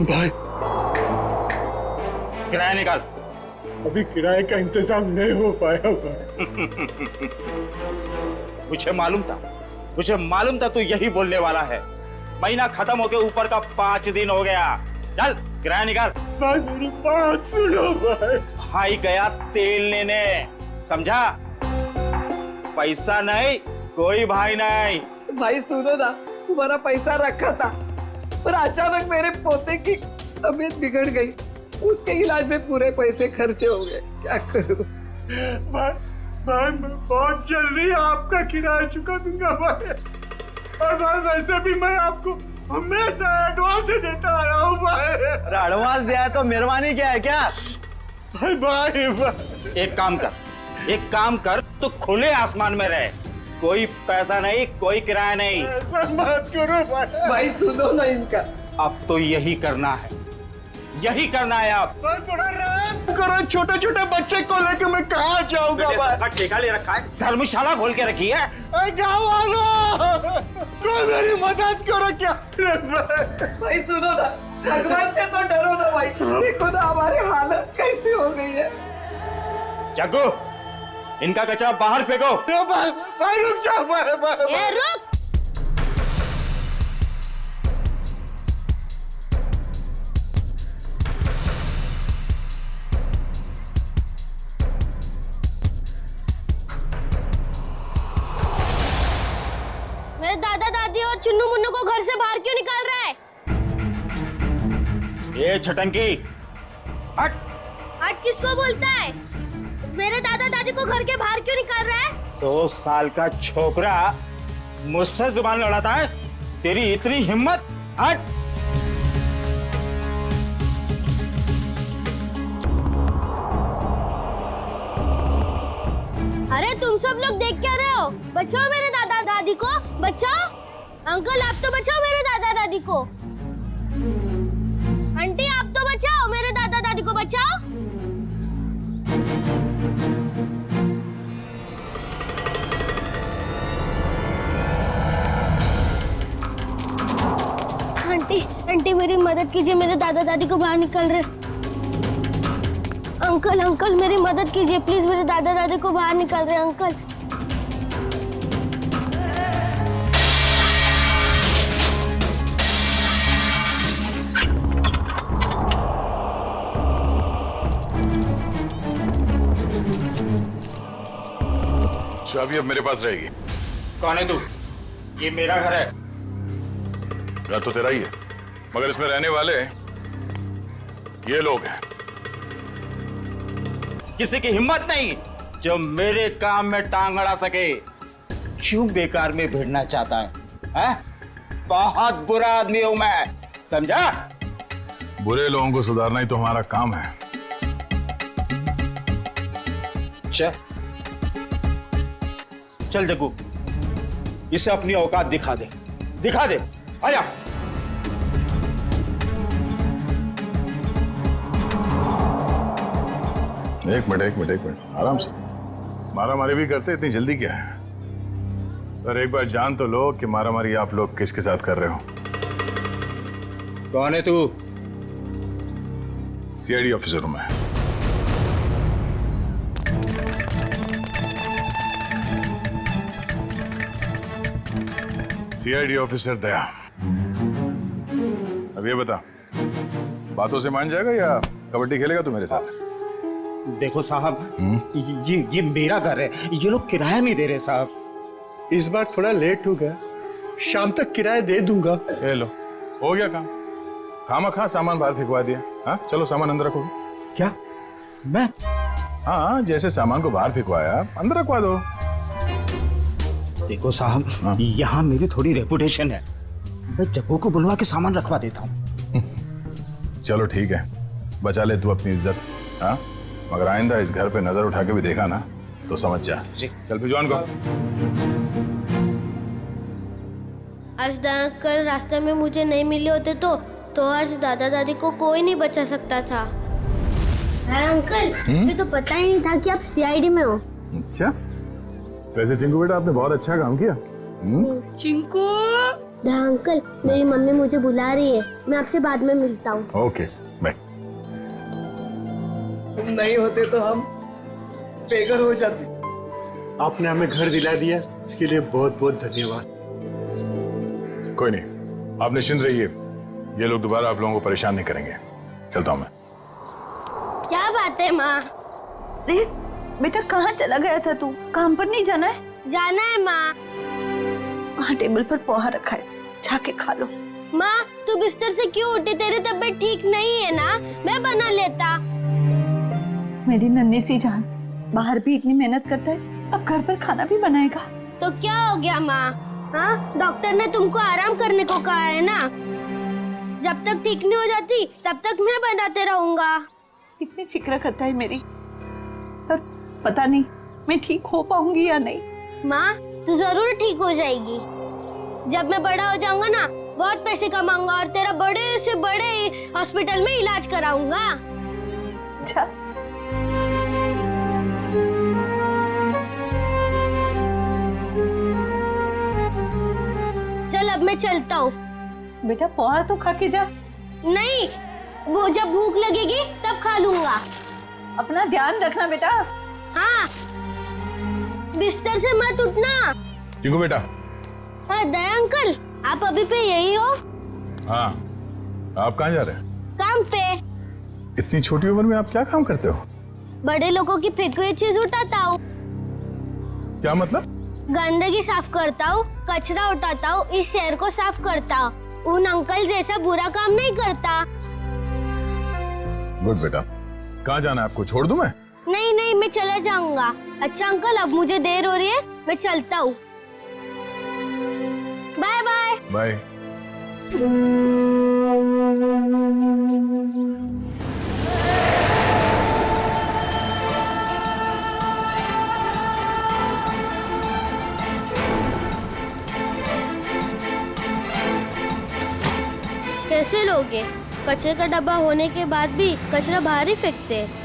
भाई किराया निकाल। अभी किराए का इंतजाम नहीं हो पाया भाई। मुझे मालूम था तू यही बोलने वाला है। महीना खत्म होके ऊपर का 5 दिन हो गया। चल किराया निकाल। भाई मेरी बात सुनो भाई। भाई गया तेल लेने, समझा? पैसा नहीं, कोई भाई नहीं। भाई सुनो ना, तुम्हारा पैसा रखा था पर अचानक मेरे पोते की तबीयत बिगड़ गई, उसके इलाज में पूरे पैसे खर्चे हो गए, क्या करूं? भाई मैं बहुत जल्दी आपका किराया चुका दूंगा भाई। और भाई वैसे भी मैं आपको हमेशा एडवांस ही देता आया हूँ भाई। अरे एडवांस दिया तो मेहरबानी क्या है क्या? भाई एक काम कर तो खुले आसमान में रहे। कोई पैसा नहीं, कोई किराया नहीं। ऐसा मत करो भाई। भाई सुनो ना इनका। अब तो यही करना है अब। भाई थोड़ा रहम करो, छोटे छोटे बच्चे को लेकर मैं कहाँ जाऊंगा भाई? ठेका ले रखा है, धर्मशाला खोल के रखी है। गाँव वालों कोई मेरी मदद करो क्या? भाई सुनो ना, भगवान से तो डरो ना भाई। देखो ना हमारी हालत कैसी हो गई है। जग्गू, इनका कचरा बाहर फेंको। भाई रुक जाओ भाई। ए रुक। मेरे दादा दादी और चुन्नू मुन्नू को घर से बाहर क्यों निकाल रहा है? ये छटंकी, हट। हट किसको बोलता है? मेरे दादा दादी को घर के बाहर क्यों निकाल रहा है? 2 साल का छोकरा मुझसे जुबान लड़ाता है? तेरी इतनी हिम्मत? हट। अरे तुम सब लोग देख क्या रहे हो? बचाओ मेरे दादा दादी को, बचाओ। अंकल आप तो बचाओ मेरे दादा दादी को। आंटी आप तो बचाओ मेरे दादा दादी को, बचाओ। आंटी मेरी मदद कीजिए, मेरे दादा दादी को बाहर निकल रहे। अंकल मेरी मदद कीजिए प्लीज, मेरे दादा दादी को बाहर निकाल रहे अंकल। चाबी अब मेरे पास रहेगी। कौन है तू? ये मेरा घर है। घर तो तेरा ही है, मगर इसमें रहने वाले ये लोग हैं। किसी की हिम्मत नहीं जो मेरे काम में टांग अड़ा सके। क्यों बेकार में भिड़ना चाहता है? बहुत बुरा आदमी हूं मैं, समझा? बुरे लोगों को सुधारना ही तो हमारा काम है। चल जग्गू, इसे अपनी औकात दिखा दे। आजा। एक मिनट आराम से। मारामारी भी करते, इतनी जल्दी क्या है? पर एक बार जान तो लो कि मारामारी आप लोग किसके साथ कर रहे हो। कौन है तू? सीआईडी ऑफिसर हूं मैं। सीआईडी ऑफिसर दया। अब ये बता, बातों से मान जाएगा या कबड्डी खेलेगा तू मेरे साथ? देखो साहब, ये मेरा घर है, ये लोग किराया नहीं दे रहे साहब। इस बार थोड़ा लेट हो गया, शाम तक किराया दे दूंगा। ले लो, हो गया काम। खामा सामान बाहर फेंकवा दिया। हाँ चलो सामान अंदर रखो। क्या? मैं? हाँ, जैसे सामान को बाहर फेंकवाया अंदर रखवा दो। देखो साहब, यहाँ मेरी थोड़ी रेपुटेशन है, मैं जग्गू को बुलवा के सामान रखवा देता हूँ। चलो ठीक है, बचा ले तू अपनी इज्जत। हाँ, मगर आइंदा इस घर पे नजर उठा के भी देखा ना तो समझ जा। चल भिजवान को। आज अंकल रास्ते में मुझे नहीं मिले होते तो आज दादा दादी को कोई नहीं बचा सकता था। अंकल, मुझे तो पता ही नहीं था कि आप सीआईडी में हो। अच्छा, वैसे चिंकू बेटा आपने बहुत अच्छा काम किया। चिंकू, दा अंकल, मेरी मम्मी मुझे बुला रही है, मैं आपसे बाद में मिलता हूँ। Okay bye. तुम नहीं होते तो हम बेघर हो जाते। आपने हमें घर दिला दिया, इसके लिए बहुत बहुत धन्यवाद। कोई नहीं, आप निश्चिंत रहिए, ये लोग दोबारा आप लोगों को परेशान नहीं करेंगे। चलता हूं मैं। क्या बात है माँ? देव, बेटा कहाँ चला गया था तू? काम पर नहीं जाना है? जाना है माँ। वहाँ टेबल पर पोहा रखा है, जाके खा लो। माँ, तू बिस्तर से क्यों उठी? तेरी तबीयत ठीक नहीं है ना? मैं बना लेता। मेरी नन्ही सी जान, बाहर भी इतनी मेहनत करता है, अब घर पर खाना भी बनाएगा। तो क्या हो गया माँ? हाँ, डॉक्टर ने तुमको आराम करने को कहा है ना। जब तक ठीक नहीं हो जाती तब तक मैं बनाते रहूंगा। कितनी फिक्र करता है मेरी, पर पता नहीं मैं ठीक हो पाऊंगी या नहीं। माँ, तू जरूर ठीक हो जाएगी। जब मैं बड़ा हो जाऊंगा ना, बहुत पैसे कमाऊंगा और तेरा बड़े से बड़े हॉस्पिटल में इलाज कराऊंगा। अच्छा, चल अब मैं चलता हूँ। बेटा पोहा तो खा के जा। नहीं, वो जब भूख लगेगी तब खा लूंगा। अपना ध्यान रखना बेटा। हाँ, बिस्तर से मत उठना। ठीक हो बेटा? हाँ दया अंकल, आप अभी पे यही हो? हाँ, आप कहाँ जा रहे हैं? काम पे। इतनी छोटी उम्र में आप क्या काम करते हो? बड़े लोगों की फेंकी हुई चीज उठाता हूँ। क्या मतलब? गंदगी साफ करता हूँ, कचरा उठाता हूँ, इस शहर को साफ करता हूँ। उन अंकल जैसा बुरा काम नहीं करता। गुड बेटा। कहाँ जाना है आपको? छोड़ दूं मैं? नहीं नहीं, मैं चला जाऊंगा। अच्छा अंकल, अब मुझे देर हो रही है, मैं चलता हूँ। Bye bye. बाय। कैसे लोगे? कचरे का डब्बा होने के बाद भी कचरा बाहर ही फेंकते हैं।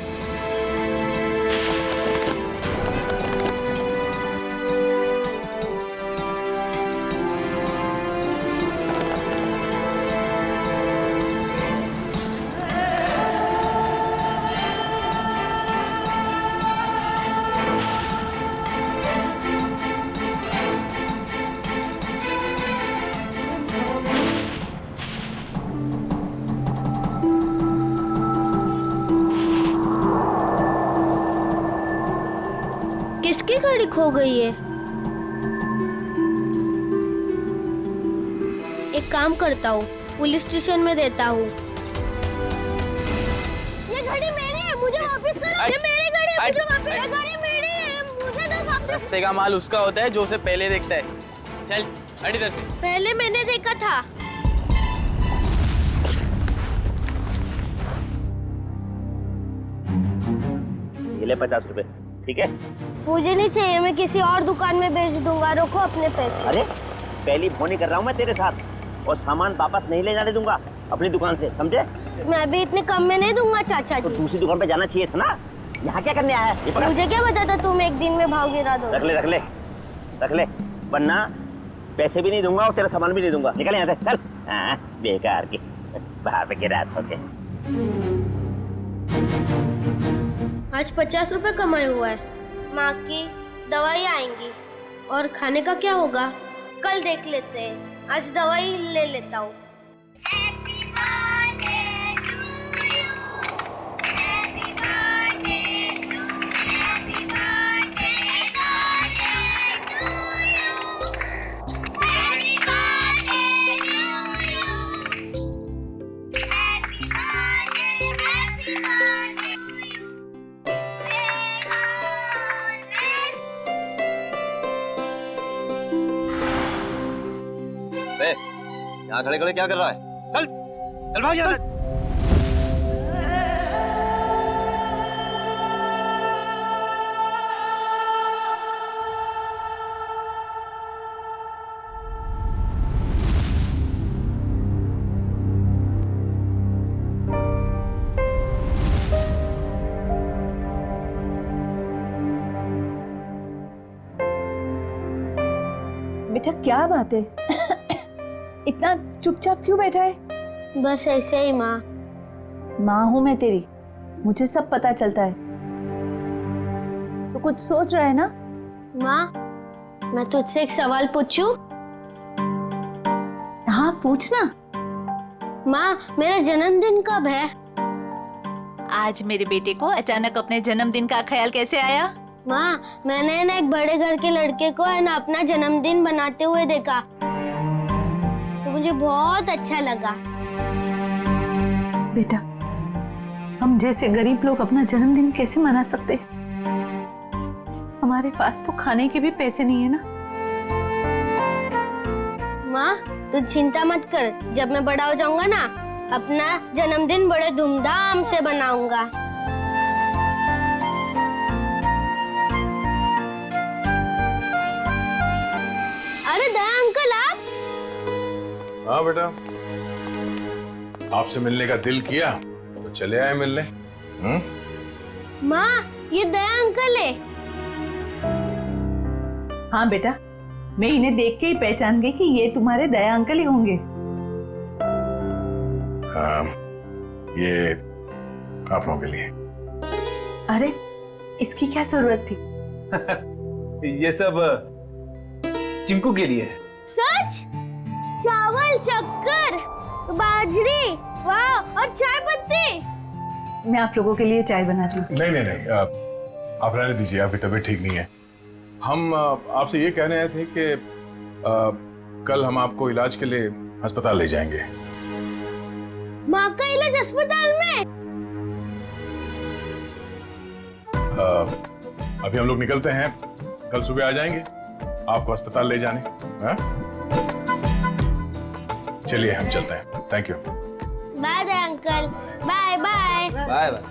किसकी गाड़ी खो गई है? एक काम करता हूँ, पुलिस स्टेशन में देता हूँ। ये गाड़ी मेरी है, मुझे वापस करो। ये मेरी गाड़ी है, मुझे वापस। ये गाड़ी मेरी है, मुझे दो वापस। रास्ते का माल उसका होता है जो उसे पहले देखता है। चल गाड़ी रख। पहले मैंने देखा था। ये ले 50 रुपए, ठीक है? मुझे नहीं चाहिए, मैं किसी और दुकान में बेच दूंगा। रखो अपने पैसे। अरे पहली फोन ही कर रहा हूँ मैं तेरे साथ, और सामान वापस नहीं ले जाने दूंगा अपनी दुकान से, समझे? मैं भी इतने कम में नहीं दूंगा चाचा तो जी। दूसरी दुकान पे जाना चाहिए था ना। यहाँ क्या करने आया है? ये पकड़। मुझे क्या पता था तुम एक दिन में भाव गिरा दो। रख ले रख ले रख ले, वरना पैसे भी नहीं दूंगा और तेरा सामान भी नहीं दूंगा। निकल यहाँ से, चल। हाँ, बेकार की बाहर पे गिरा होते। आज 50 रुपए कमाए हुआ है। माँ की दवाई आएंगी और खाने का क्या होगा कल देख लेते हैं। आज दवाई ले लेता हूँ। यहाँ खड़े खड़े क्या कर रहा है? चल चल भाग यहाँ से। बेटा क्या बात है? इतना चुपचाप क्यों बैठा है? बस ऐसे ही माँ। माँ हूं मैं तेरी, मुझे सब पता चलता है। तो कुछ सोच रहा है ना? माँ, मैं तुझसे एक सवाल पूछूं? हाँ पूछना। माँ, मेरा जन्मदिन कब है? आज मेरे बेटे को अचानक अपने जन्मदिन का ख्याल कैसे आया? माँ, मैंने ना एक बड़े घर के लड़के को है ना अपना जन्मदिन बनाते हुए देखा, तो मुझे बहुत अच्छा लगा। बेटा, हम जैसे गरीब लोग अपना जन्मदिन कैसे मना सकते? हमारे पास तो खाने के भी पैसे नहीं है ना। माँ, तू चिंता मत कर, जब मैं बड़ा हो जाऊंगा ना, अपना जन्मदिन बड़े धूमधाम से बनाऊंगा। अरे दया अंकल, आप? हाँ बेटा, आपसे मिलने का दिल किया तो चले आए मिलने। माँ, ये दया अंकल है। हाँ बेटा, मैं इन्हें देख के ही पहचान गई कि ये तुम्हारे दया अंकल ही होंगे। हाँ, ये आप लोगों के लिए। अरे, इसकी क्या जरूरत थी? ये सब चिंकू के लिए। सच? चावल, शक्कर, बाजरी, वाह, और चाय पत्ती। मैं आप लोगों के लिए चाय बनाती हूँ। नहीं नहीं नहीं, आप रहने दीजिए, आपकी तबीयत ठीक नहीं है। हम आपसे ये कहने आए थे कि कल हम आपको इलाज के लिए अस्पताल ले जाएंगे। माँ का इलाज अस्पताल में? अभी हम लोग निकलते हैं, कल सुबह आ जाएंगे आपको अस्पताल ले जाने। हाँ? चलिए हम चलते हैं। Thank you. Bye Daya uncle, bye bye. Bye bye.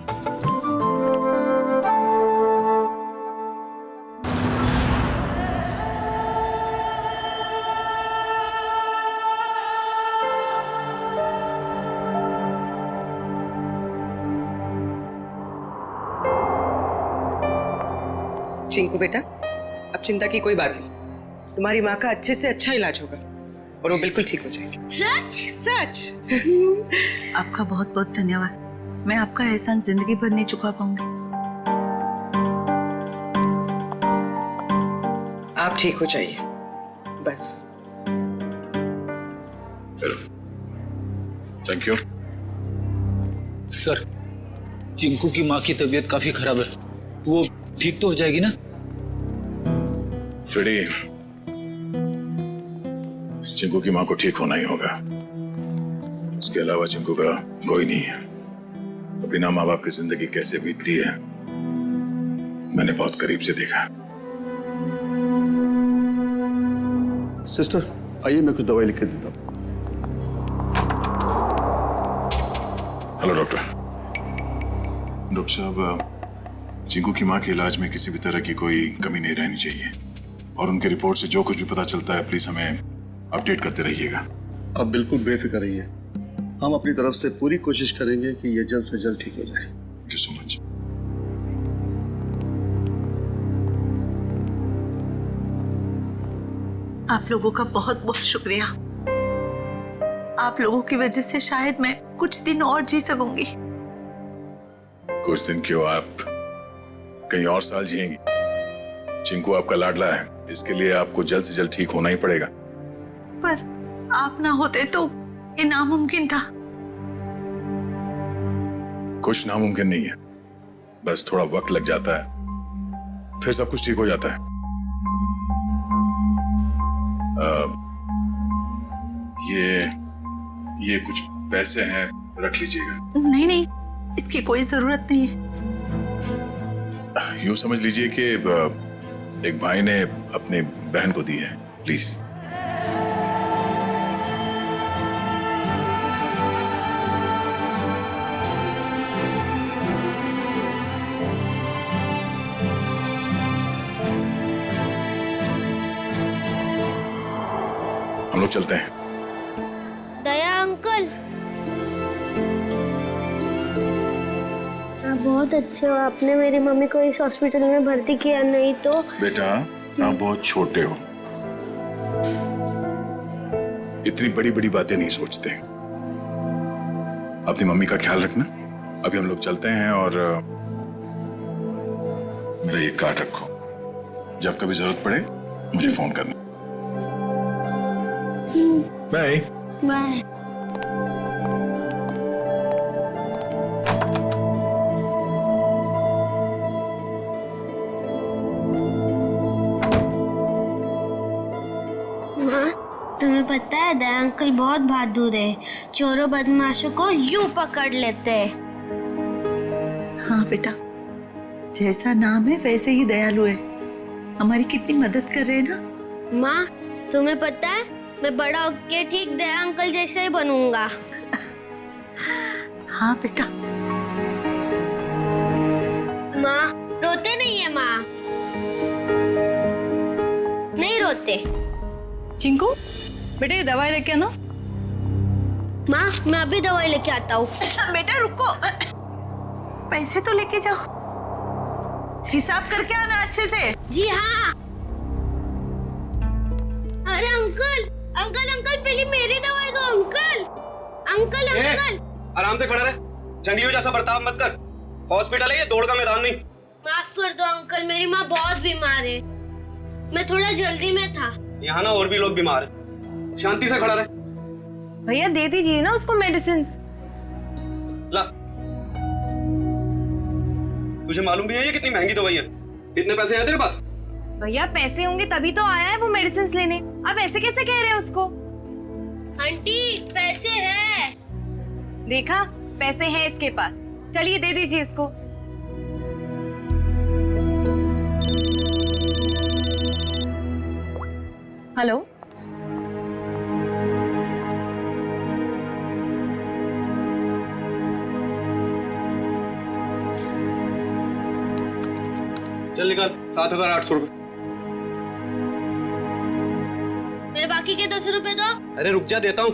Chinku बेटा, अब चिंता की कोई बात नहीं, तुम्हारी माँ का अच्छे से अच्छा इलाज होगा और वो बिल्कुल ठीक हो जाएगी। सच? सच? आपका बहुत बहुत धन्यवाद। मैं आपका एहसान जिंदगी भर नहीं चुका पाऊंगी। आप ठीक हो जाइए बस। Thank you. सर, चिंकू की माँ की तबीयत काफी खराब है, वो ठीक तो हो जाएगी ना? फ्रेडी, चिंकू की माँ को ठीक होना ही होगा। उसके अलावा चिंकू का कोई नहीं है। तो बिना माँ बाप की जिंदगी कैसे बीतती है मैंने बहुत करीब से देखा। सिस्टर, आइए मैं कुछ दवाई लिख के देता हूँ। Hello doctor. डॉक्टर साहब, चिंकू की माँ के इलाज में किसी भी तरह की कोई कमी नहीं रहनी चाहिए और उनके रिपोर्ट से जो कुछ भी पता चलता है प्लीज हमें अपडेट करते रहिएगा। आप बिल्कुल बेफिक्र रहिए, हम अपनी तरफ से पूरी कोशिश करेंगे कि ये जल्द से जल्द ठीक हो जाए। Thank you so much. आप लोगों का बहुत बहुत शुक्रिया। आप लोगों की वजह से शायद मैं कुछ दिन और जी सकूंगी। कुछ दिन क्यों, आप कहीं और साल जिएंगी। चिंकू आपका लाडला है, इसके लिए आपको जल्द से जल्द ठीक होना ही पड़ेगा। पर आप ना होते तो ये नामुमकिन था। कुछ नामुमकिन नहीं है, बस थोड़ा वक्त लग जाता है, फिर सब कुछ ठीक हो जाता है। ये कुछ पैसे हैं, रख लीजिएगा। नहीं नहीं, इसकी कोई जरूरत नहीं है। यूं समझ लीजिए कि एक भाई ने अपनी बहन को दी है, प्लीज। हम लोग चलते हैं। दया अंकल, आप बहुत अच्छे हो, आपने मेरी मम्मी को इस हॉस्पिटल में भर्ती किया, नहीं तो। बेटा, आप बहुत छोटे हो, इतनी बड़ी बड़ी बातें नहीं सोचते। अपनी मम्मी का ख्याल रखना। अभी हम लोग चलते हैं और मेरा ये कार्ड रखो, जब कभी जरूरत पड़े मुझे फोन करना। Bye bye. तुम्हें पता है दया अंकल बहुत बहादुर है, चोरों बदमाशों को यूं पकड़ लेते हैं। हाँ बेटा, जैसा नाम है वैसे ही दयालु है। हमारी कितनी मदद कर रहे हैं ना। माँ तुम्हें पता है मैं बड़ा होके ठीक दया अंकल जैसा ही बनूंगा। हाँ बेटा। माँ रोते नहीं है माँ, नहीं रोते। चिंकू बेटा ये दवाई लेके आना। माँ मैं अभी दवाई लेके आता हूँ। बेटा रुको, पैसे तो लेके जाओ, हिसाब करके आना अच्छे से। जी हाँ। अरे अंकल अंकल अंकल पहले मेरी दवाई दो अंकल। अंकल अंकल आराम से खड़ा रहे, जंगलियों जैसा बर्ताव मत कर। हॉस्पिटल है ये, दौड़ का मैदान नहीं। माफ कर दो अंकल, मेरी माँ बहुत बीमार है, मैं थोड़ा जल्दी में था। यहाँ ना और भी लोग बीमार हैं, शांति से खड़ा रहे। भैया दे दीजिए ना उसको मेडिसिन। ला, तुझे मालूम भी है ये कितनी महंगी दवाई है? इतने पैसे हैं तेरे पास? भैया पैसे होंगे तभी तो आया है वो मेडिसिन लेने, अब ऐसे कैसे कह रहे हैं उसको? आंटी पैसे है। देखा, पैसे हैं इसके पास, चलिए दे दीजिए इसको। हेलो चल निकाल 7,800 रुपए। मेरे बाकी के 200 रुपए दो। अरे रुक जा, देता हूँ।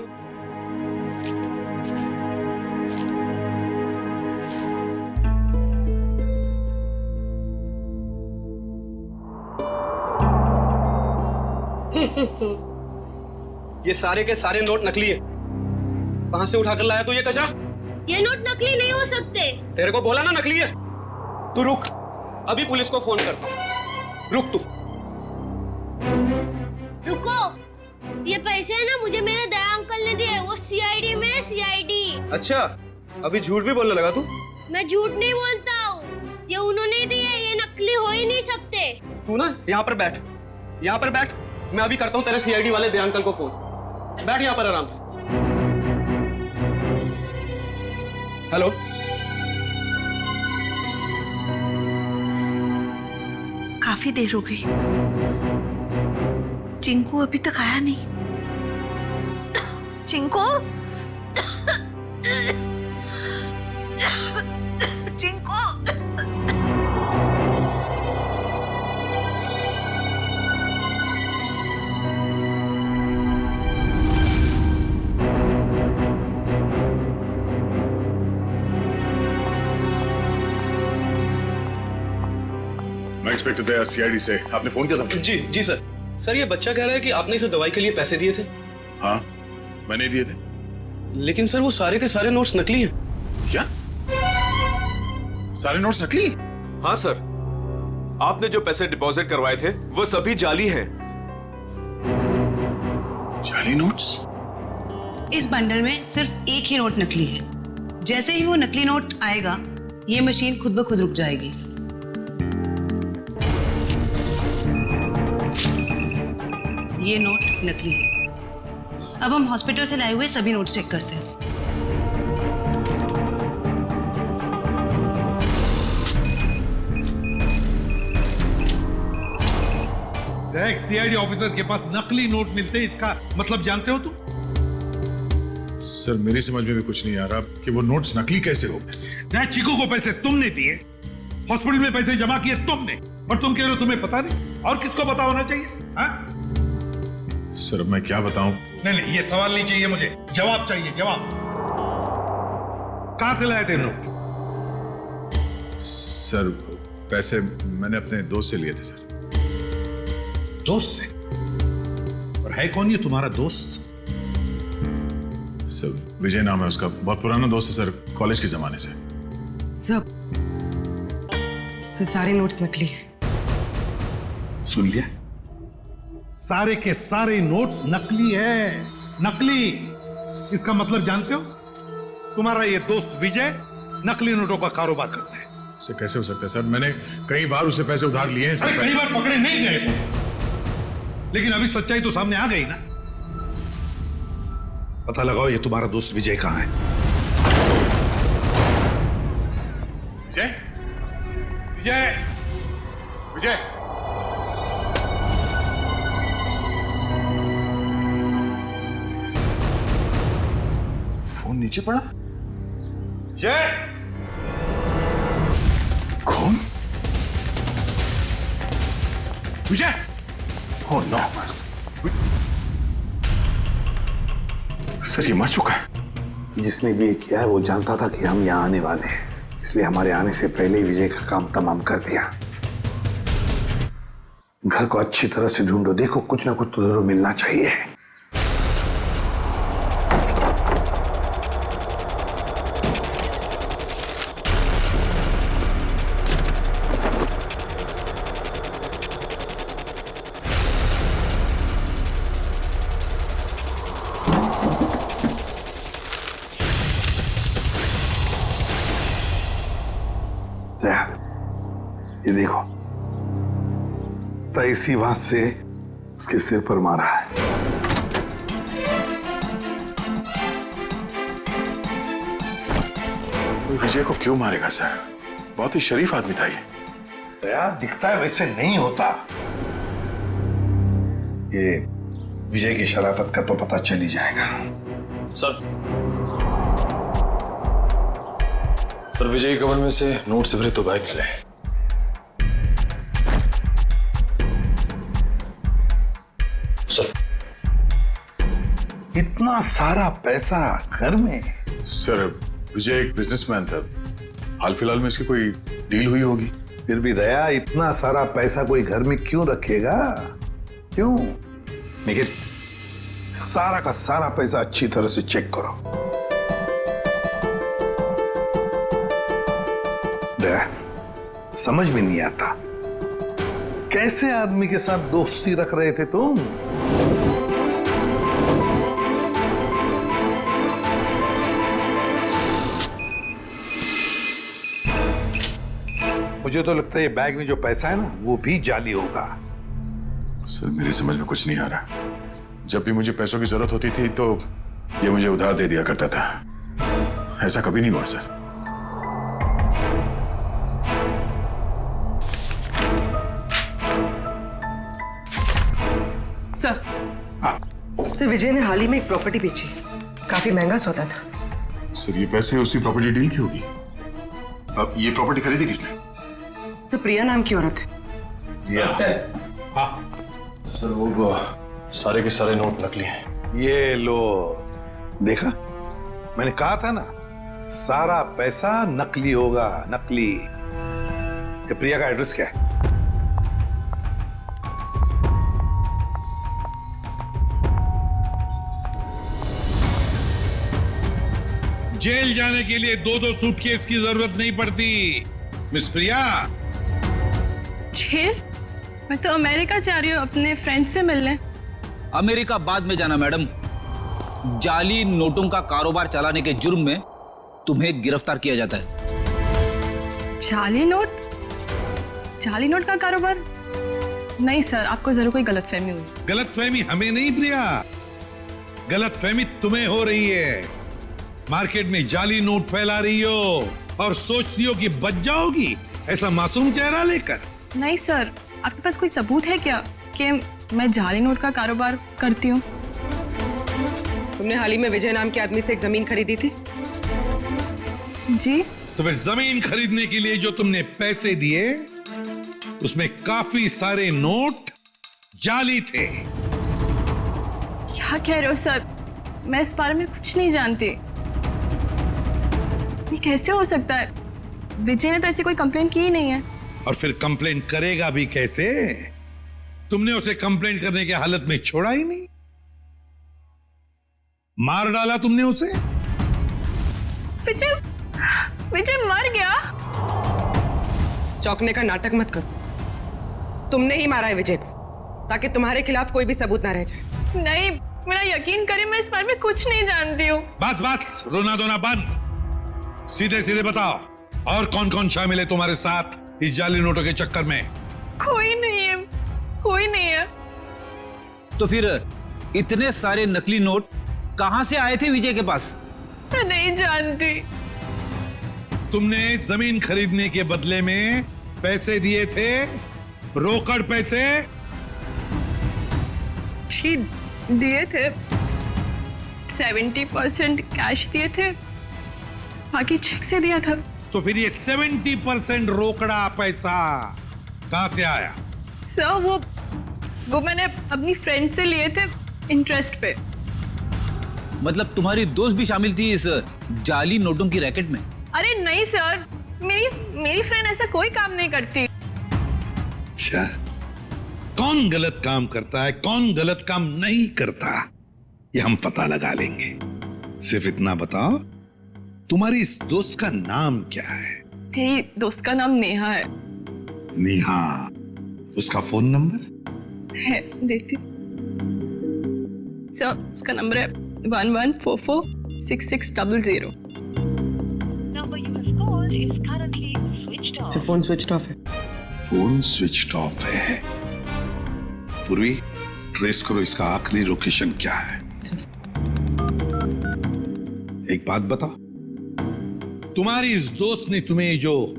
ये सारे के सारे नोट नकली है। कहां से उठाकर लाया तू ये कचरा? ये नोट नकली नहीं हो सकते। तेरे को बोला ना नकली है। तू रुक, अभी पुलिस को फोन करता हूँ। रुक तू। रुको, ये पैसे है ना मुझे मेरे दया अंकल ने दिए, वो सीआईडी में सीआईडी। अच्छा, अभी झूठ भी बोलने लगा तू? मैं झूठ नहीं बोलता हूँ, ये उन्होंने दिए, ये नकली हो ही नहीं सकते। तू ना यहाँ पर बैठ, यहाँ पर बैठ। मैं अभी करता हूँ तेरे सीआईडी वाले दया अंकल को फोन। बैठ यहाँ पर आराम से। हेलो, काफी देर हो गई, चिंकू अभी तक आया नहीं। चिंकू, चिंकू। मैं एक्सपेक्टेड था सीआईडी से। आपने फोन किया था? जी जी सर। सर ये बच्चा कह रहा है कि आपने इसे दवाई के लिए पैसे दिए थे। हाँ, मैंने दिए थे। लेकिन सर वो सारे के सारे नोट्स नकली हैं। क्या? सारे नोट्स नकली? हाँ सर, आपने जो पैसे डिपॉजिट करवाए थे वो सभी जाली हैं। जाली नोट्स? इस बंडल में सिर्फ एक ही नोट नकली है। जैसे ही वो नकली नोट आएगा, ये मशीन खुद ब खुद रुक जाएगी। ये नोट नकली है। अब हम हॉस्पिटल से लाए हुए सभी नोट चेक करते हैं। देख, सीआईडी ऑफिसर के पास नकली नोट मिलते हैं, इसका मतलब जानते हो तुम? सर मेरी समझ में भी कुछ नहीं आ रहा कि वो नोट्स नकली कैसे हो गए। चिकू को पैसे तुमने दिए, हॉस्पिटल में पैसे जमा किए तुमने, और तुम कह रहे हो तुम्हें पता नहीं? और किसको पता होना चाहिए? हाँ? सर मैं क्या बताऊं? नहीं नहीं, ये सवाल नहीं चाहिए मुझे, जवाब चाहिए, जवाब। कहां से लाए थे नोट? सर पैसे मैंने अपने दोस्त से लिए थे सर। दोस्त से? और है कौन ये तुम्हारा दोस्त? सर विजय नाम है उसका, बहुत पुराना दोस्त है सर, कॉलेज के जमाने से। सर सारे नोट्स नकली हैं। सुन लिया, सारे के सारे नोट्स नकली है, नकली। इसका मतलब जानते हो, तुम्हारा ये दोस्त विजय नकली नोटों का कारोबार करता है। सर कैसे हो सकता है सर, मैंने कई बार उससे पैसे उधार लिए हैं सर। कई बार पकड़े नहीं गए, लेकिन अभी सच्चाई तो सामने आ गई ना। पता लगाओ ये तुम्हारा दोस्त विजय कहां है। विजय, विजय, विजय, फोन नीचे पड़ा। विजय, कौन? विजय, ओह नो, सर ये मर चुका है। जिसने भी ये किया है वो जानता था कि हम यहाँ आने वाले हैं, इसलिए हमारे आने से पहले ही विजय का काम तमाम कर दिया। घर को अच्छी तरह से ढूंढो, देखो कुछ ना कुछ तो जरूर मिलना चाहिए। ये देखो, तो इसी बात से उसके सिर पर मारा है। विजय को क्यों मारेगा सर, बहुत ही शरीफ आदमी था ये। दया दिखता है वैसे नहीं होता। ये विजय की शराफत का तो पता चल ही जाएगा। सर विजय के कमर में से नोट से भरे 2 बैग मिले। सर इतना सारा पैसा घर में? सर विजय एक बिजनेसमैन था, हाल फिलहाल में इसकी कोई डील हुई होगी। फिर भी दया इतना सारा पैसा कोई घर में क्यों रखेगा? क्यों? निखिल सारा का सारा पैसा अच्छी तरह से चेक करो। दया समझ में नहीं आता, कैसे आदमी के साथ दोस्ती रख रहे थे तुम? मुझे तो लगता है ये बैग में जो पैसा है ना वो भी जाली होगा। सर मेरी समझ में कुछ नहीं आ रहा, जब भी मुझे पैसों की जरूरत होती थी तो ये मुझे उधार दे दिया करता था, ऐसा कभी नहीं हुआ सर। सर विजय ने हाल ही में एक प्रॉपर्टी बेची, काफी महंगा सौदा था। सर ये पैसे उसी प्रॉपर्टी डील की होगी। अब ये प्रॉपर्टी खरीदी किसने? सर प्रिया नाम की औरत है। सर वो सारे के सारे नोट नकली हैं। ये लो, देखा मैंने कहा था ना, सारा पैसा नकली होगा, नकली। ये प्रिया का एड्रेस क्या है? जेल जाने के लिए 2-2 सूटकेस की जरूरत नहीं पड़ती मिस प्रिया। जेल? मैं तो अमेरिका जा रही हूँ अपने फ्रेंड से मिलने। अमेरिका बाद में जाना मैडम, जाली नोटों का कारोबार चलाने के जुर्म में तुम्हें गिरफ्तार किया जाता है। जाली नोट? जाली नोट का कारोबार? नहीं सर, आपको जरूर कोई गलतफहमी हुई। गलतफहमी हमें नहीं प्रिया, गलतफहमी तुम्हें हो रही है। मार्केट में जाली नोट फैला रही हो और सोचती हो कि बच जाओगी ऐसा मासूम चेहरा लेकर। नहीं सर, आपके पास कोई सबूत है क्या कि मैं जाली नोट का कारोबार करती हूँ? तुमने हाल ही में विजय नाम के आदमी से एक जमीन खरीदी थी? जी। तो फिर जमीन खरीदने के लिए जो तुमने पैसे दिए उसमें काफी सारे नोट जाली थे। क्या कह रहे हो सर? मैं इस बारे में कुछ नहीं जानती। ये कैसे हो सकता है? विजय ने तो ऐसी कोई कंप्लेंट की ही नहीं है। और फिर कंप्लेंट करेगा भी कैसे? तुमने उसे कंप्लेंट करने की हालत में छोड़ा ही नहीं। मार डाला तुमने उसे? विजय विजय मर गया। चौंकने का नाटक मत करो। तुमने ही मारा है विजय को, ताकि तुम्हारे खिलाफ कोई भी सबूत ना रह जाए। नहीं, मेरा यकीन करिए, मैं इस बारे में कुछ नहीं जानती हूँ। बस बस, रोना धोना बंद। सीधे सीधे बताओ, और कौन कौन शामिल है तुम्हारे साथ इस जाली नोटों के चक्कर में? कोई नहीं है, कोई नहीं है। तो फिर इतने सारे नकली नोट कहां से आए थे विजय के पास? मैं नहीं जानती। तुमने जमीन खरीदने के बदले में पैसे दिए थे, रोकड़ पैसे? जी दिए थे, 70% कैश दिए थे, बाकी चेक से दिया था। तो फिर ये 70% रोकड़ा पैसा कहां से आया? सर वो मैंने अपनी फ्रेंड से लिए थे इंटरेस्ट पे। मतलब तुम्हारी दोस्त भी शामिल थी इस जाली नोटों की रैकेट में? अरे नहीं सर, मेरी फ्रेंड ऐसा कोई काम नहीं करती। अच्छा, कौन गलत काम करता है, कौन गलत काम नहीं करता, ये हम पता लगा लेंगे। सिर्फ इतना बताओ, तुम्हारी इस दोस्त का नाम क्या है? मेरी दोस्त का नाम नेहा है। नेहा, उसका फोन नंबर है, देती। सर उसका नंबर है 11446600। फोन स्विच ऑफ है। फोन स्विच ऑफ है। पूर्वी, ट्रेस करो इसका आखिरी लोकेशन क्या है। एक बात बताओ, तुम्हारी इस दोस्त ने तुम्हें जो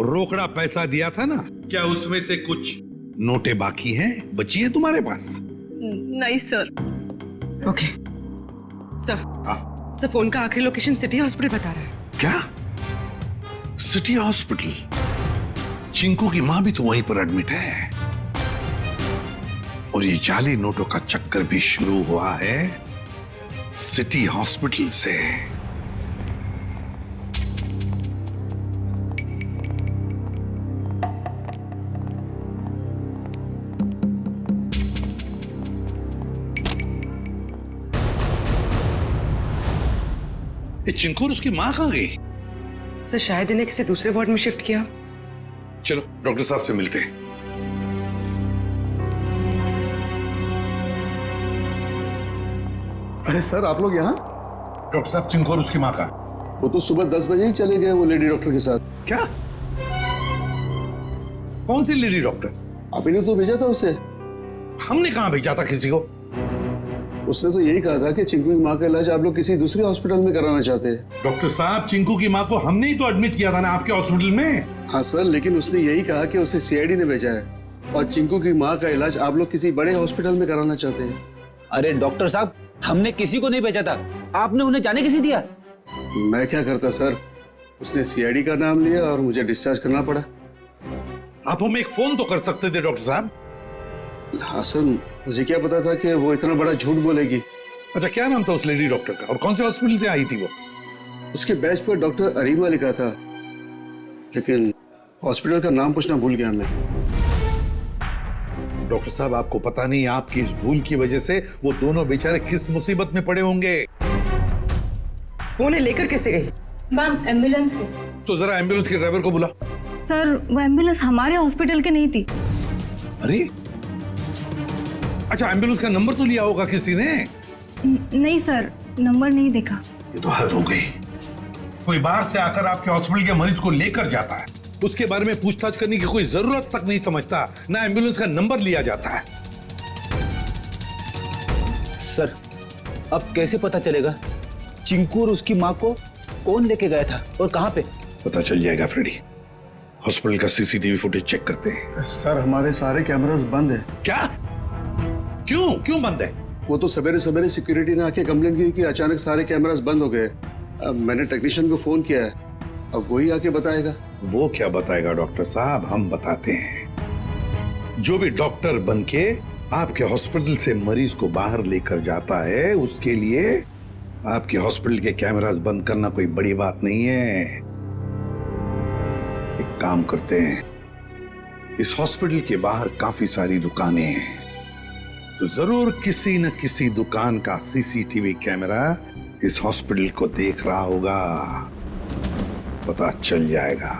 रोकड़ा पैसा दिया था ना, क्या उसमें से कुछ नोटें बाकी हैं, बची हैं तुम्हारे पास? नहीं सर। ओके सर, फोन का आखिरी लोकेशन सिटी हॉस्पिटल बता रहा है। क्या? City hospital? चिंकू की मां भी तो वहीं पर एडमिट है, और ये जाली नोटों का चक्कर भी शुरू हुआ है सिटी हॉस्पिटल से। ये चिंकू और उसकी मां कहां गई? सर शायद इन्हें किसी दूसरे वार्ड में शिफ्ट किया। चलो डॉक्टर साहब से मिलते हैं। अरे सर, आप लोग यहाँ? डॉक्टर साहब, चिंकू और उसकी मां का? वो तो सुबह 10 बजे ही चले गए, वो लेडी डॉक्टर के साथ। क्या? कौन सी लेडी डॉक्टर? आप ही ने तो भेजा था उसे। हमने कहां भेजा था किसी को? उसने तो यही कहा था कि चिंकू की माँ का इलाज आप लोग किसी दूसरे हॉस्पिटल में कराना चाहते हैं। डॉक्टर साहब, चिंकू की माँ को हमने ही तो एडमिट किया था ना आपके हॉस्पिटल में। हाँ सर, लेकिन उसने यही कहा कि उसे सीआईडी ने भेजा है, और चिंकू की माँ का इलाज आप लोग किसी बड़े हॉस्पिटल में कराना चाहते हैं। अरे डॉक्टर साहब, हमने किसी को नहीं भेजा था, आपने उन्हें जाने किसी दिया? मैं क्या करता सर, उसने सीआईडी का नाम लिया और मुझे डिस्चार्ज करना पड़ा। आप हमें एक फोन तो कर सकते थे डॉक्टर साहब। हाँ सर, मुझे क्या पता था कि वो इतना बड़ा झूठ बोलेगी। अच्छा, क्या नाम था उस लेडी डॉक्टर का, और कौन से हॉस्पिटल से आई थी वो? उसके बैच पर डॉक्टर अरीमा लिखा था, लेकिन हॉस्पिटल का नाम पूछना भूल गया मैं। डॉक्टर साहब, आपको पता नहीं आपकी इस भूल की वजह से वो दोनों बेचारे किस मुसीबत में पड़े होंगे। वो उन्हें लेकर कैसे गई? मैम, एम्बुलेंस से। तो जरा एम्बुलेंस के ड्राइवर को बुला। सर, वो एम्बुलेंस हमारे हॉस्पिटल की नहीं थी। अरे अच्छा, एम्बुलेंस का नंबर तो लिया होगा किसी ने? नहीं सर, नंबर नहीं देखा। ये तो हद हो गई। कोई बाहर से आकर आपके हॉस्पिटल के मरीज को लेकर जाता है, उसके बारे में पूछताछ करने की कोई जरूरत तक नहीं समझता, ना एम्बुलेंस का नंबर लिया जाता है। सर, अब कैसे पता चलेगा चिंकू और उसकी माँ को कौन लेके गया था और कहां पे? पता चल जाएगा फ्रेडी। हॉस्पिटल का सीसीटीवी फुटेज चेक करते हैं। सर, हमारे सारे कैमरास बंद है। क्या? क्यों बंद है? वो तो सवेरे सवेरे सिक्योरिटी ने आके कंप्लेंट की कि अचानक सारे कैमरास बंद हो गए। अब मैंने टेक्नीशियन को फोन किया है, अब वही आके बताएगा। वो क्या बताएगा डॉक्टर साहब, हम बताते हैं। जो भी डॉक्टर बनके आपके हॉस्पिटल से मरीज को बाहर लेकर जाता है, उसके लिए आपके हॉस्पिटल के कैमरास बंद करना कोई बड़ी बात नहीं है। एक काम करते हैं, इस हॉस्पिटल के बाहर काफी सारी दुकानें हैं, तो जरूर किसी न किसी दुकान का सीसीटीवी कैमरा इस हॉस्पिटल को देख रहा होगा। पता चल जाएगा।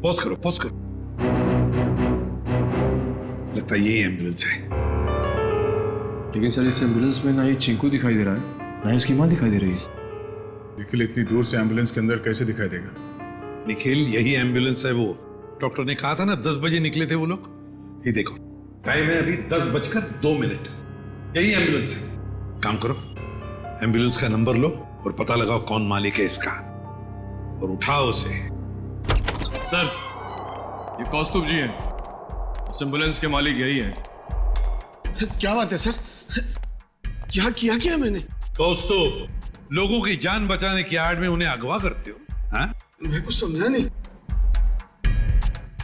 पॉज करो, पॉज करो। लगता है यही एम्बुलेंस है। लेकिन सर इस एम्बुलेंस में ना ये चिंकू दिखाई दे रहा है, ना इसकी माँ दिखाई दे रही है। निखिल इतनी दूर से एम्बुलेंस के अंदर कैसे दिखाई देगा? निखिल यही एम्बुलेंस है वो। डॉक्टर ने कहा था ना 10 बजे निकले थे वो लोग। ये देखो टाइम है अभी 10:02। यही एम्बुलेंस है। काम करो, एम्बुलेंस का नंबर लो और पता लगाओ कौन मालिक है इसका और उठाओ उसे। सर ये कौस्तुभ जी हैं, इस एम्बुलेंस के मालिक यही है। क्या बात है सर? क्या किया क्या मैंने? कौस्तुभ, लोगों की जान बचाने की आड़ में उन्हें अगवा करते हो? हाँ? मैं कुछ समझा नहीं।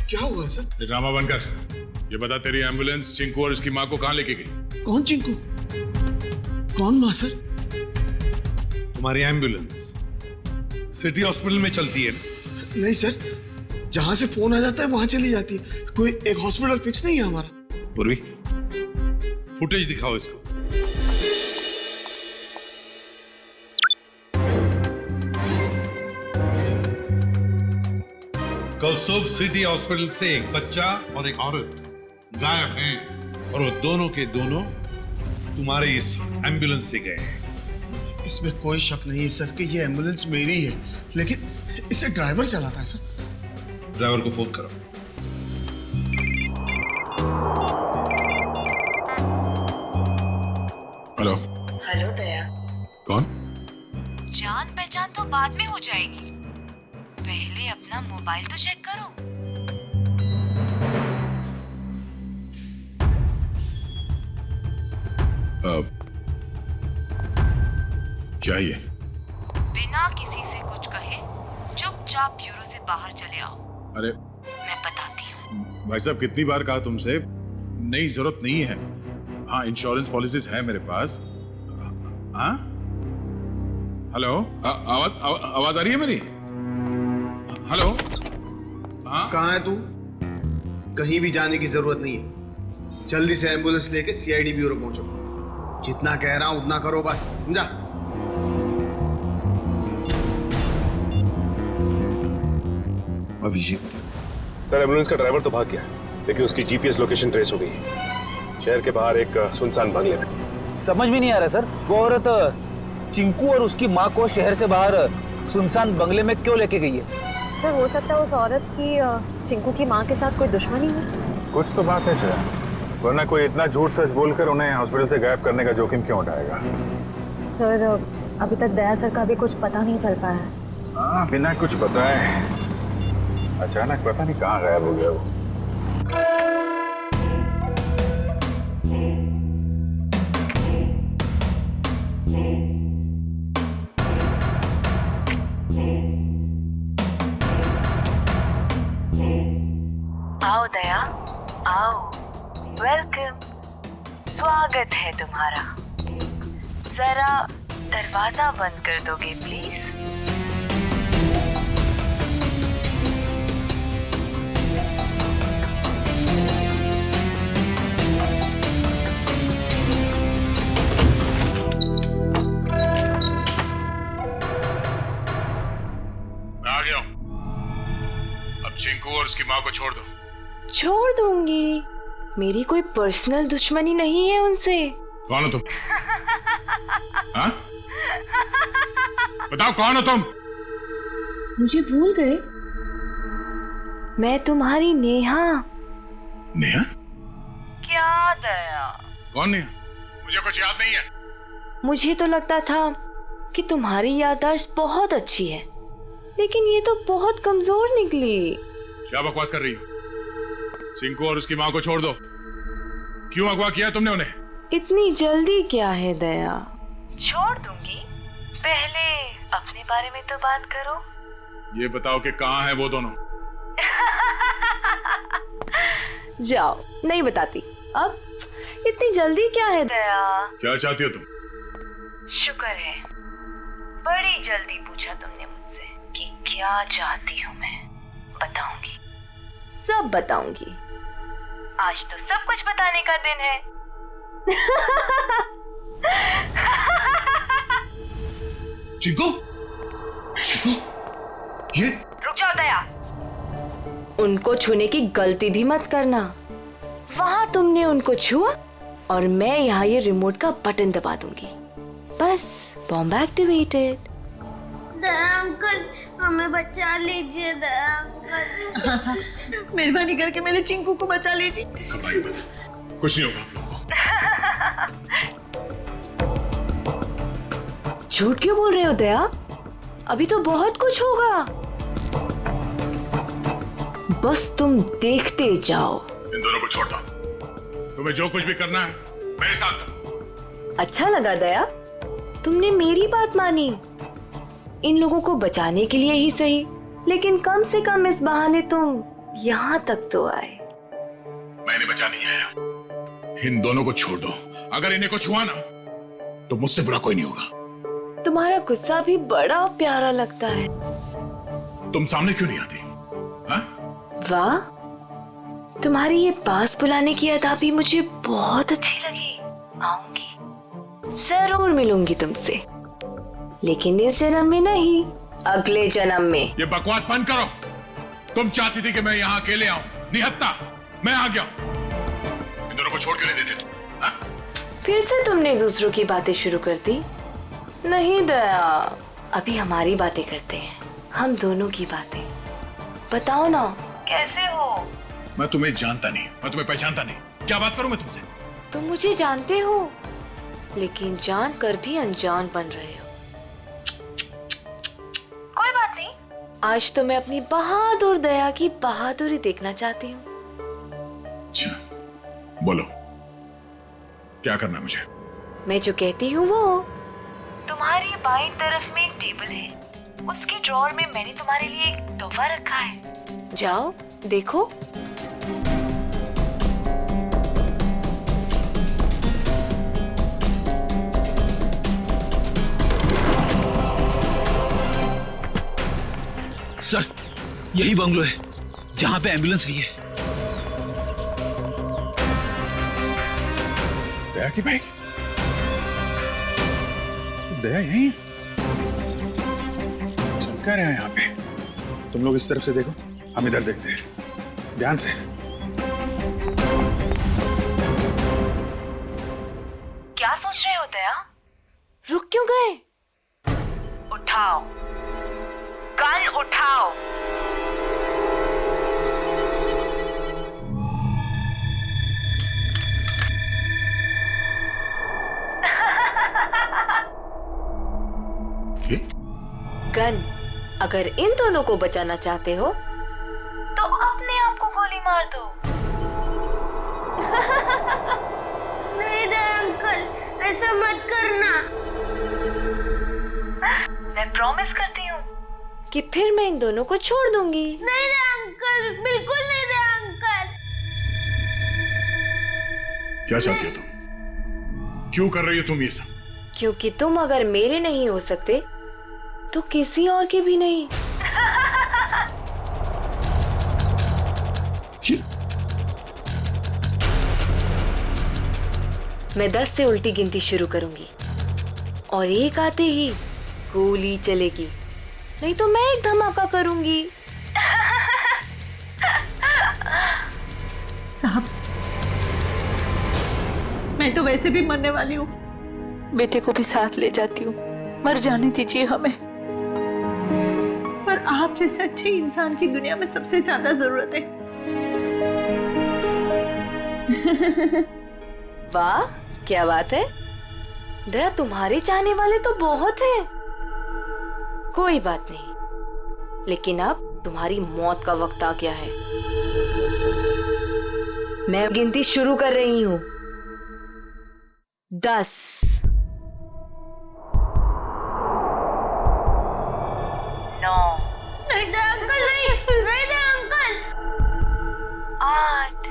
क्या हुआ सर? ड्रामा बनकर ये बता, तेरी एम्बुलेंस चिंकू और उसकी माँ को कहाँ लेके गई? कौन चिंकू? कौन माँ सर? तुम्हारी एम्बुलेंस सिटी हॉस्पिटल में चलती है ना? नहीं सर, जहां से फोन आ जाता है वहां चली जाती है। कोई एक हॉस्पिटल फिक्स नहीं है हमारा। पूर्वी, फुटेज दिखाओ इसको। कौस्तुभ सिटी हॉस्पिटल से एक बच्चा और एक औरत गायब हैं और वो दोनों के दोनों तुम्हारे इस एम्बुलेंस से गए हैं। इसमें कोई शक नहीं है सर कि ये एम्बुलेंस मेरी है, लेकिन इसे ड्राइवर चलाता है सर। ड्राइवर को फोन करो। हेलो। हेलो दया। कौन? जान पहचान तो बाद में हो जाएगी, पहले अपना मोबाइल तो चेक करो। क्या ये? बिना किसी से कुछ कहे चुपचाप ब्यूरो से बाहर चले आओ। अरे मैं बताती हूँ। भाई साहब, कितनी बार कहा तुमसे, नहीं जरूरत नहीं है। हाँ, इंश्योरेंस पॉलिसीज है मेरे पास। हाँ, हेलो, आवाज आ रही है मेरी? हेलो। हाँ, कहाँ है तू? कहीं भी जाने की जरूरत नहीं है। जल्दी से एम्बुलेंस लेके सीआईडी ब्यूरो पहुंचो। जितना कह रहा हूं उतना करो, बस समझा? अभिजीत सर, एम्बुलेंस का ड्राइवर तो भाग गया, लेकिन उसकी जीपीएस लोकेशन ट्रेस हो गई। शहर के बाहर एक सुनसान बंगले में। समझ में नहीं आ रहा सर, वो औरत चिंकू और उसकी माँ को शहर से बाहर सुनसान बंगले में क्यों लेके गई है? सर हो सकता है उस औरत की चिंकू की माँ के साथ कोई दुश्मनी हो। कुछ तो बात है शायद, वरना कोई इतना झूठ सच बोलकर उन्हें हॉस्पिटल से गायब करने का जोखिम क्यों उठाएगा? सर अभी तक दया सर का भी कुछ पता नहीं चल पाया है। हाँ, बिना कुछ बताए अचानक पता नहीं कहाँ गायब हो गया वो। आओ दया, आओ। वेलकम, स्वागत है तुम्हारा। जरा दरवाजा बंद कर दोगे प्लीज? मैं आ गया हूं। अब चिंकू और उसकी माँ को छोड़ दो। छोड़ दूंगी? मेरी कोई पर्सनल दुश्मनी नहीं है उनसे। कौन हो तुम? हाँ? बताओ कौन हो तुम? मुझे भूल गए? मैं तुम्हारी नेहा। नेहा? क्या दया? कौन नेहा? मुझे कुछ याद नहीं है। मुझे तो लगता था कि तुम्हारी याददाश्त बहुत अच्छी है, लेकिन ये तो बहुत कमजोर निकली। क्या बकवास कर रही हो? चिंकू और उसकी माँ को छोड़ दो। क्यों अगवा किया तुमने उन्हें? इतनी जल्दी क्या है दया? छोड़ दूंगी, पहले अपने बारे में तो बात करो। ये बताओ कि कहाँ है वो दोनों? जाओ, नहीं बताती। अब इतनी जल्दी क्या है दया? क्या चाहती हो तुम? शुक्र है बड़ी जल्दी पूछा तुमने मुझसे कि क्या चाहती हूँ मैं। बताऊंगी, सब बताऊंगी। आज तो सब कुछ बताने का दिन है। चिंकू, चिंकू, ये रुक जाओ दया, उनको छूने की गलती भी मत करना। वहां तुमने उनको छुआ और मैं यहाँ ये रिमोट का बटन दबा दूंगी। बस बॉम्ब एक्टिवेटेड। दया अंकल, हमें बचा लीजिए दया अंकल। हाँ साहब, मेहरबानी करके मेरे चिंकू को बचा लीजिए। घबराइए बस, कुछ नहीं होगा आप लोगों को। झूठ क्यों बोल रहे हो दया? अभी तो बहुत कुछ होगा। बस तुम देखते जाओ। इन दोनों को छोड़ दो। तुम्हें जो कुछ भी करना है मेरे साथ करो। अच्छा लगा दया, तुमने मेरी बात मानी। इन लोगों को बचाने के लिए ही सही, लेकिन कम से कम इस बहाने तुम यहाँ तक तो आए। मैंने बचा नहीं आया। इन दोनों को छोड़ दो। अगर इन्हें कुछ हुआ ना तो मुझसे बुरा कोई नहीं होगा। तुम्हारा गुस्सा भी बड़ा प्यारा लगता है। तुम सामने क्यों नहीं आती? हाँ? वाह, तुम्हारी ये पास बुलाने की अदा भी मुझे बहुत अच्छी लगी। आऊंगी, जरूर मिलूंगी तुमसे, लेकिन इस जन्म में नहीं, अगले जन्म में। ये बकवास बंद करो। तुम चाहती थी कि मैं यहाँ अकेले आऊं, निहत्ता मैं आ गया। इन दोनों को छोड़ क्यों नहीं देते तुम? हाँ? फिर से तुमने दूसरों की बातें शुरू कर दी। नहीं दया, अभी हमारी बातें करते हैं, हम दोनों की बातें। बताओ ना, कैसे हो? मैं तुम्हें जानता नहीं, मैं तुम्हें पहचानता नहीं। क्या बात करूं मैं तुमसे? तुम मुझे जानते हो, लेकिन जानकर भी अनजान बन रहे हो। कोई बात नहीं, आज तो मैं अपनी बहादुर दया की बहादुरी देखना चाहती हूँ। अच्छा, बोलो क्या करना है मुझे? मैं जो कहती हूँ वो। तुम्हारी बाईं तरफ में एक टेबल है, उसके ड्रॉअर में मैंने तुम्हारे लिए एक तोहफा रखा है। जाओ देखो। सर, यही बंगलो है जहां पे एम्बुलेंस गई है। दया की बाइक? दया यही है? चल क्या रहे हैं यहाँ पे? तुम लोग इस तरफ से देखो, हम इधर देखते हैं, ध्यान से। क्या सोच रहे हो दया? रुक क्यों गए? उठाओ, गन उठाओ। गन, अगर इन दोनों को बचाना चाहते हो तो अपने आप को गोली मार दो। नहीं दया अंकल, ऐसा मत करना। मैं प्रॉमिस करती हूँ कि फिर मैं इन दोनों को छोड़ दूंगी। नहीं दया अंकल, बिल्कुल नहीं दया अंकल। क्या चाहती हो तुम? क्यों कर रही हो तुम ये सब? क्योंकि तुम अगर मेरे नहीं हो सकते तो किसी और के भी नहीं। मैं 10 से उल्टी गिनती शुरू करूंगी और एक आते ही गोली चलेगी, नहीं तो मैं एक धमाका करूंगी। साहब, मैं तो वैसे भी मरने वाली हूँ, बेटे को भी साथ ले जाती हूँ, मर जाने दीजिए हमें। पर आप जैसे अच्छे इंसान की दुनिया में सबसे ज्यादा जरूरत है। वाह, क्या बात है दया, तुम्हारे चाहने वाले तो बहुत हैं। कोई बात नहीं, लेकिन अब तुम्हारी मौत का वक्त आ गया है। मैं गिनती शुरू कर रही हूँ। 10, 9, नहीं दया अंकल, नहीं दया अंकल। 8,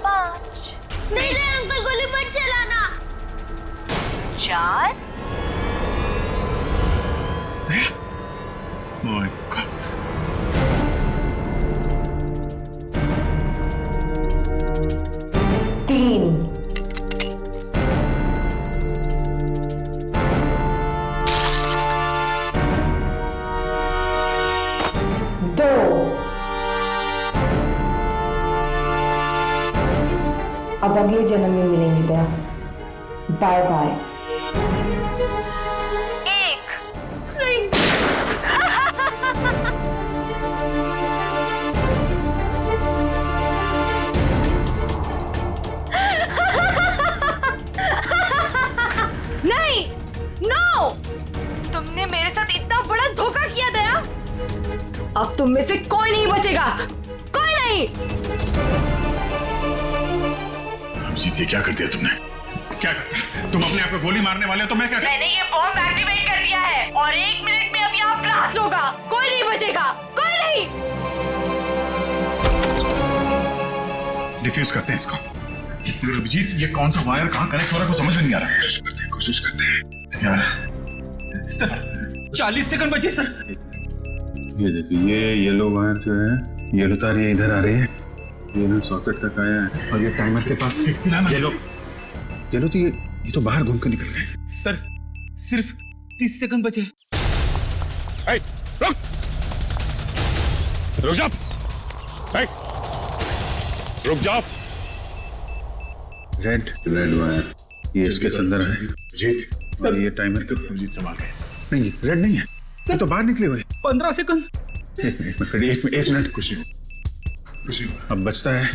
5, अब अगले जन्म में मिलेंगे दया। Bye bye. नहीं, नो! तुमने मेरे साथ इतना बड़ा धोखा किया दया। अब तुम में से कोई नहीं बचेगा, कोई नहीं। अभिजीत, ये क्या कर दिया तुमने? क्या करता? तुम अपने आप को गोली मारने वाले हो तो मैं क्या? मैंने ये बॉम्ब एक्टिवेट कर दिया है और 1 मिनट में अब यहाँ ब्लास्ट होगा। कोई नहीं बचेगा, कोई नहीं। डिफ्यूज करते हैं इसको। अभिजीत, ये कौन सा वायर कहाँ कनेक्ट हो रहा है को समझ में नहीं आ रहा है। कोशिश करते हैं यार। सर 40 सेकंड बचे सर। ये देखिए, ये येलो वायर जो है, येलो तार ये इधर आ रही है, ये ना सॉकेट तक आया है और ये टाइमर के पास येलो तो ये तो बाहर घूम के निकल गए। सर सिर्फ 30 सेकंड बचे। रुक जा, रुक जाओ। रेड वायर ये इसके अंदर है जीत, और ये टाइमर के जीत संभाल गए। नहीं, रेड नहीं है, ये तो बाहर निकले हुए। 15 सेकंड। एक मिनट कुछ नहीं। अब बचता है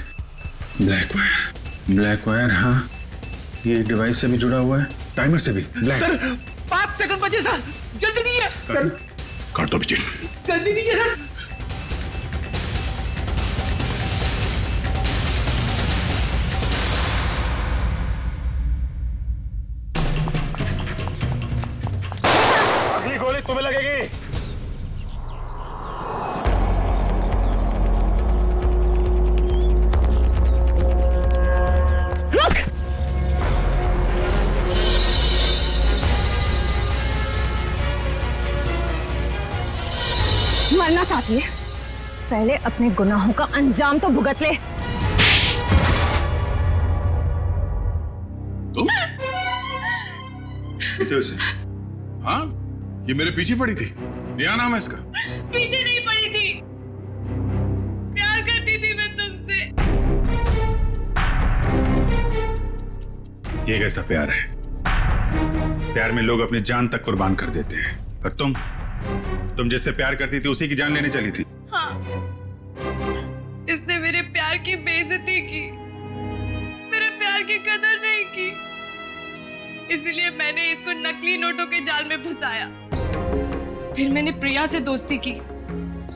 ब्लैक वायर। हाँ, ये डिवाइस से भी जुड़ा हुआ है, टाइमर से भी। सर 5 सेकंड बचे सर, जल्दी कीजिए। सर काट दो विजय, जल्दी कीजिए सर। अगली गोली तुम्हें लगेगी। मरना चाहती है? पहले अपने गुनाहों का अंजाम तो भुगत ले। तुम? उसे? हाँ, ये मेरे पीछे पड़ी थी। क्या नाम है इसका? पीछे नहीं पड़ी थी, प्यार करती थी मैं तुमसे। ये कैसा प्यार है? प्यार में लोग अपनी जान तक कुर्बान कर देते हैं, और तुम जिससे प्यार करती थी उसी की जान लेने चली थी। हाँ, इसने मेरे प्यार की बेइज्जती की, मेरे प्यार की कदर नहीं की, इसीलिए मैंने इसको नकली नोटों के जाल में फंसाया। फिर मैंने प्रिया से दोस्ती की,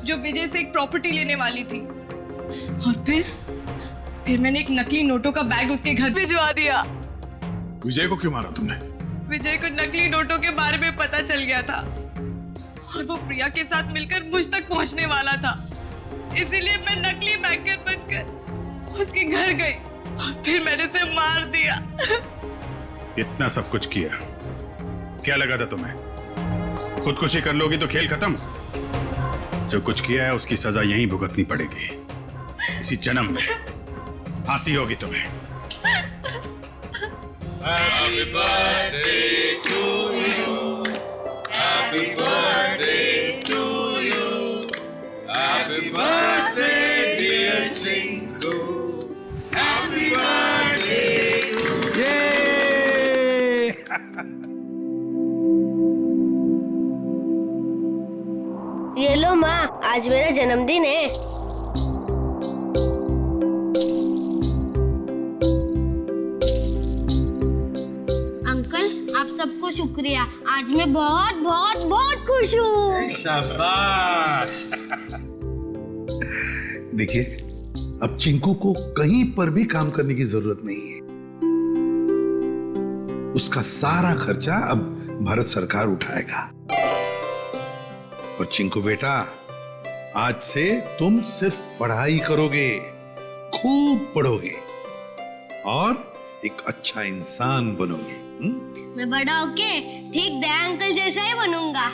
जो विजय से एक प्रॉपर्टी लेने वाली थी, और फिर मैंने एक नकली नोटों का बैग उसके घर भिजवा दिया। विजय को क्यों मारा तुमने? विजय को नकली नोटों के बारे में पता चल गया था, और वो प्रिया के साथ मिलकर मुझ तक पहुंचने वाला था, इसीलिए मैं नकली बैंकर बनकर उसके घर गई और फिर मैंने उसे मार दिया। इतना सब कुछ किया, क्या लगा था तुम्हें? खुदकुशी कर लोगी तो खेल खत्म। जो कुछ किया है उसकी सजा यहीं भुगतनी पड़ेगी, इसी जन्म में फांसी होगी तुम्हें। Happy birthday to you. Happy birthday to you. Happy birthday dear Chinku. Happy birthday to you. ये लो माँ, आज मेरा जन्मदिन है। अंकल, आप सबको शुक्रिया, आज मैं बहुत बहुत बहुत खुश हूँ। शाबाश। देखिए, अब चिंकू को कहीं पर भी काम करने की जरूरत नहीं है। उसका सारा खर्चा अब भारत सरकार उठाएगा। और चिंकू बेटा, आज से तुम सिर्फ पढ़ाई करोगे, खूब पढ़ोगे और एक अच्छा इंसान बनोगे। मैं बड़ा होके ठीक दया अंकल जैसा ही बनूंगा।